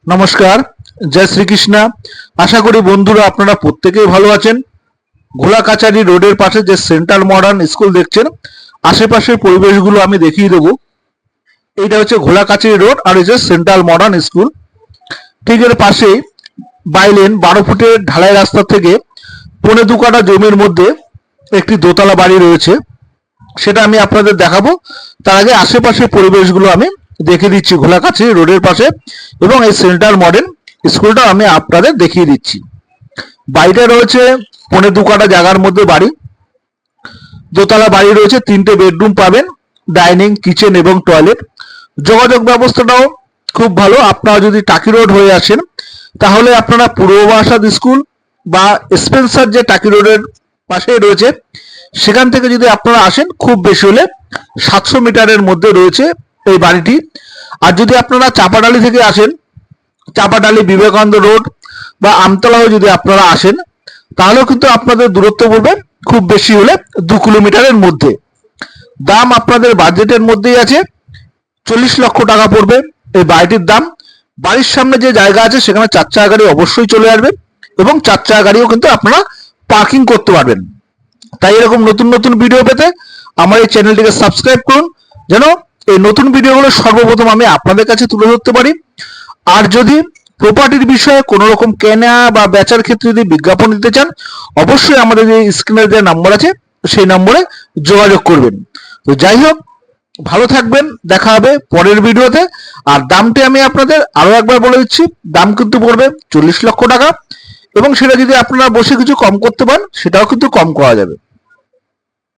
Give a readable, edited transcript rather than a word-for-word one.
নমস্কার, জয় শ্রীকৃষ্ণ। আশা করি বন্ধুরা আপনারা প্রত্যেকেই ভালো আছেন। ঘোলা কাচারি রোডের পাশে যে সেন্ট্রাল মডার্ন স্কুল দেখছেন, আশেপাশের পরিবেশগুলো আমি দেখিয়ে দেবো। এইটা হচ্ছে ঘোলা কাচারি রোড আর এই যে সেন্ট্রাল মডার্ন স্কুল। ঠিক এর পাশেই বাইলেন 12 ফুটের ঢালাই রাস্তা থেকে 1.25 কাঠা জমির মধ্যে একটি দোতলা বাড়ি রয়েছে, সেটা আমি আপনাদের দেখাবো। তার আগে আশেপাশের পরিবেশগুলো আমি দেখে দিচ্ছি ঘোলাকাছি রোডের পাশে, এবং এই সেন্ট্রাল মডার্ন স্কুলটা আমি আপনাদের দেখিয়ে দিচ্ছি। বাড়িটা রয়েছে 1.25 কাঠা জায়গার মধ্যে বাড়ি। দোতলা বাড়ি রয়েছে, 3টে বেডরুম পাবেন, ডাইনিং, কিচেন এবং টয়লেট। যোগাযোগ ব্যবস্থাটাও খুব ভালো। আপনারা যদি টাকি রোড হয়ে আসেন তাহলে আপনারা পূর্ব বারাসাত স্কুল বা স্পেন্সার যে টাকি রোডের পাশে রয়েছে সেখান থেকে যদি আপনারা আসেন, খুব বেশি হলে 700 মিটারের মধ্যে রয়েছে এই বাড়িটি। আর যদি আপনারা চাপাডালি থেকে আসেন, চাপাডালি বিবেকানন্দ রোড বা আমতলা হয়ে যদি আপনারা আসেন তাহলেও কিন্তু আপনাদের দূরত্ব পড়বে খুব বেশি হলে 2 কিলোমিটারের মধ্যে। দাম আপনাদের বাজেটের মধ্যেই আছে, 40 লক্ষ টাকা পড়বে এই বাড়িটির দাম। বাড়ির সামনে যে জায়গা আছে সেখানে 4 চাকা গাড়ি অবশ্যই চলে আসবে, এবং 4 চাকা গাড়িও কিন্তু আপনারা পার্কিং করতে পারবেন। তাই এরকম নতুন নতুন ভিডিও পেতে আমার এই চ্যানেলটিকে সাবস্ক্রাইব করুন, যেন এই নতুন ভিডিওগুলো সর্বপ্রথম আমি আপনাদের কাছে তুলে ধরতে পারি। আর যদি প্রপার্টির বিষয়ে কোনো রকম কেনা বা বেচার ক্ষেত্রে যদি বিজ্ঞাপন দিতে চান, অবশ্যই আমাদের যে স্ক্রিনে যে নাম্বার আছে সেই নম্বরে যোগাযোগ করবেন। তো যাই হোক, ভালো থাকবেন, দেখা হবে পরের ভিডিওতে। আর দামটি আমি আপনাদের আরো একবার বলে দিচ্ছি, দাম কিন্তু পড়বে 40 লক্ষ টাকা, এবং সেটা যদি আপনারা বসে কিছু কম করতে পারেন সেটাও কিন্তু কম করা যাবে।